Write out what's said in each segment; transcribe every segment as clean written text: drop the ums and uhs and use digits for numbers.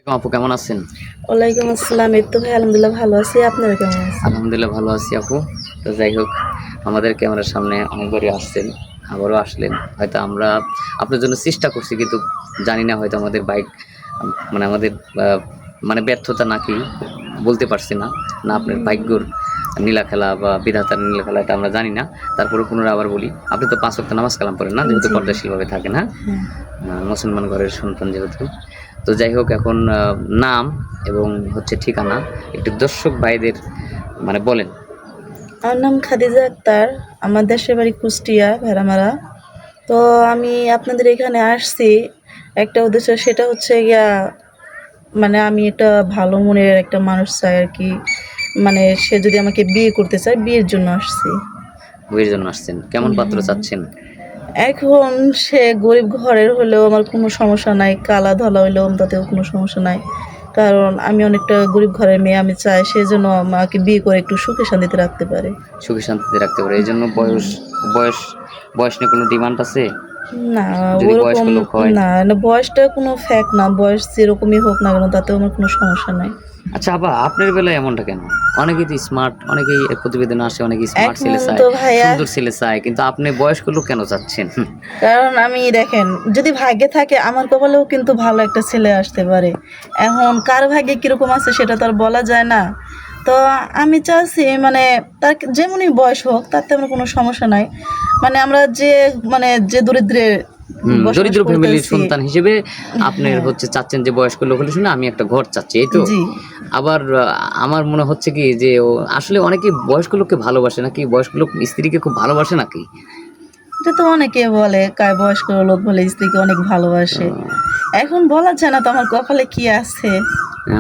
আপু কেমন আছেন? ওয়ালাইকুম আসসালাম। এই তো ভাই আলহামদুলিল্লাহ ভালো আছি। আপনারা কেমন আছেন? আলহামদুলিল্লাহ ভালো আছি আপু। তো যাই হোক, আমাদের ক্যামেরার সামনে অনেকবারই আসছেন, আবারও আসলেন। হয়তো আমরা আপনার জন্য চেষ্টা করছি, কিন্তু জানি না হয়তো আমাদের বাইক মানে আমাদের মানে ব্যর্থতা নাকি বলতে পারছি না, না আপনার ভাগ্যর নীলা খেলা বা বিধাতার নীলা খেলা, এটা আমরা জানি না। তারপরে পুনরায় আবার বলি, আপনি তো ৫ ওয়াক্ত নামাজ কালাম পড়েন না, যেহেতু জি। পর্দাশীলভাবে থাকেন, হ্যাঁ? হ্যাঁ। মুসলমান ঘরের সন্তান যেহেতু। তো যাই হোক, এখন নাম এবং হচ্ছে ঠিকানা একটু দর্শক ভাইদের মানে বলেন। আমার নাম খাদিজা আক্তার। আমার দেশের বাড়ি কুষ্টিয়া, ভেড়ামারা। তো আমি আপনাদের এখানে আসছি একটা উদ্দেশ্য, সেটা হচ্ছে গিয়া মানে আমি একটা ভালো মনের একটা মানুষ চাই আরকি। মানে সে যদি আমাকে বিয়ে করতে চায়, বিয়ের জন্য আসছি। বিয়ের জন্য আসছেন, কেমন পাত্র চাচ্ছেন? এখন সে গরিব ঘরের হলেও আমার কোনো সমস্যা নাই, কালা ধলা হইলেও তাতেও কোনো সমস্যা নাই। কারণ আমি অনেকটা গরিব ঘরের মেয়ে, আমি চাই সে যেন আমাকে বিয়ে করে একটু সুখে শান্তিতে রাখতে পারে। সুখে শান্তিতে রাখতে পারে, এই জন্য বয়স বয়স নিয়ে কোনো ডিমান্ড আছে? না, যদি বয়স্ক ওরকম লোক হয়। না, না বয়সটা কোনো ফ্যাক্ট না। বয়স যেরকমই হোক না কেন তাতেও আমার কোনো সমস্যা নাই। আচ্ছা আবার আপনার বেলায় এমনটা কেন? অনেকেই তো স্মার্ট, অনেকেই এর প্রতিবেদনে আসে, অনেকেই স্মার্ট ছেলে এখন চায়, তো ভাইয়া, সুন্দর ছেলে চায়, কিন্তু আপনি বয়স্ক লোক কেন চাচ্ছেন? কারণ আমি দেখেন, যদি ভাগ্যে থাকে আমার কপালেও কিন্তু ভালো একটা ছেলে আসতে পারে। এখন কার ভাগ্যে কিরকম আছে সেটা তো আর বলা যায় না। তো আমি চাচ্ছি মানে তার যেমনই বয়স হোক তাতে আমার কোনো সমস্যা নাই। মানে আমরা যে দরিদ্রে বসবাস দরিদ্র ফ্যামিলির করতেছি। সন্তান হিসেবে আপনার হ্যাঁ, হচ্ছে চাচ্ছেন যে বয়স্ক লোক হলে শুনে আমি একটা ঘর চাচ্ছি, এই তো? জি। আবার আমার মনে হচ্ছে কি যে ও আসলে অনেকেই বয়স্ক লোককে ভালোবাসে নাকি? বয়স্ক লোক স্ত্রীকে খুব ভালোবাসে নাকি? এটা তো অনেকে বলে, বয়স্ক লোক বলে স্ত্রীকে অনেক ভালোবাসে। এখন বলা যায় না তো আমার কপালে কি আছে।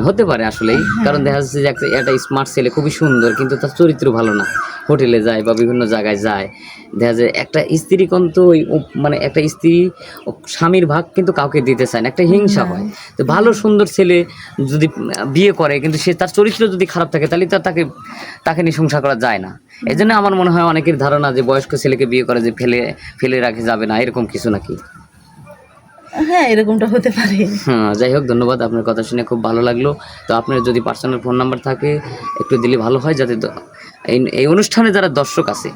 হতে পারে আসলেই। কারণ হ্যাঁ। দেখা যাচ্ছে যে একটা স্মার্ট ছেলে খুবই সুন্দর, কিন্তু তার চরিত্র ভালো না। হোটেলে যায় বা বিভিন্ন জায়গায় যায়। দেখা যায় একটা স্ত্রী কিন্তু মানে একটা স্ত্রী স্বামীর ভাগ কিন্তু কাউকে দিতে চায় না। একটা হিংসা না। হয়। তো ভালো সুন্দর ছেলে যদি বিয়ে করে, কিন্তু সে তার চরিত্র যদি খারাপ থাকে, তাহলে তো তাকে নিয়ে সংসার করা যায় না। এজন্য আমার মনে হয় অনেকের ধারণা যে বয়স্ক ছেলেকে বিয়ে করে যে ফেলে রাখা যাবে না, এরকম কিছু নাকি? হ্যাঁ, এরকমটা হতে পারে। হ্যাঁ, যাই হোক, ধন্যবাদ। আপনার কথা শুনে খুব ভালো লাগলো। তো আপনার যদি পার্সোনাল ফোন নাম্বার থাকে একটু দিলে ভালো হয়, যাতে এই অনুষ্ঠানে যারা দর্শক আছে,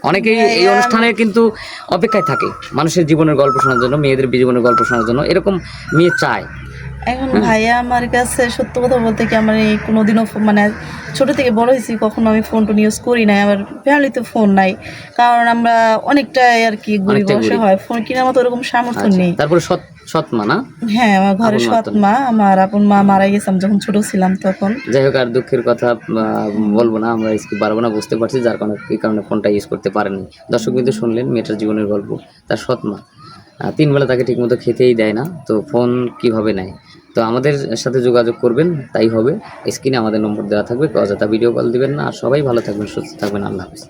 অনেকেই এই ভাইয়া, অনুষ্ঠানে কিন্তু অপেক্ষায় থাকে মানুষের জীবনের গল্প শোনার জন্য, মেয়েদের জীবনের গল্প শোনার জন্য। এরকম মেয়ে চায়। এখন হ্যাঁ, ভাইয়া আমার কাছে সত্য কথা বলতে কি, আমার এই কোনোদিনও মানে ছোট থেকে বড় হয়েছি, কখনো আমি ফোন-টোন ইউজ করি নাই। আমার ফ্যামিলিতে ফোন নাই। কারণ আমরা অনেকটাই আরকি গরিব অনেকটাই গরিব। অসহায়। ফোন কেনার মতো ওরকম সামর্থ্য আচ্ছা, নেই। তারপরে সৎ মা না? হ্যাঁ, আমার ঘরে আপন মা সৎ তো নেই। মা, আমার আপন মা মারা গেছে আমি যখন ছোট ছিলাম তখন। যাই হোক, আর দুঃখের কথা বলবো না, আমরা স্কিপ বাড়াবো না, বুঝতে পারছি যার কারণে এই কারণে ফোনটা ইউজ করতে পারেননি। দর্শক কিন্তু শুনলেন মেয়েটার জীবনের গল্প। তার সৎ মা ৩ বেলা তাকে ঠিকমতো খেতেই দেয় না, তো ফোন কিভাবে নেয়? তো আমাদের সাথে যোগাযোগ করবেন, তাই হবে। স্ক্রিনে আমাদের নম্বর দেওয়া থাকবে, অযথা ভিডিও কল দিবেন না। আর সবাই ভালো থাকবেন, সুস্থ থাকবেন। আল্লাহ হাফেজ।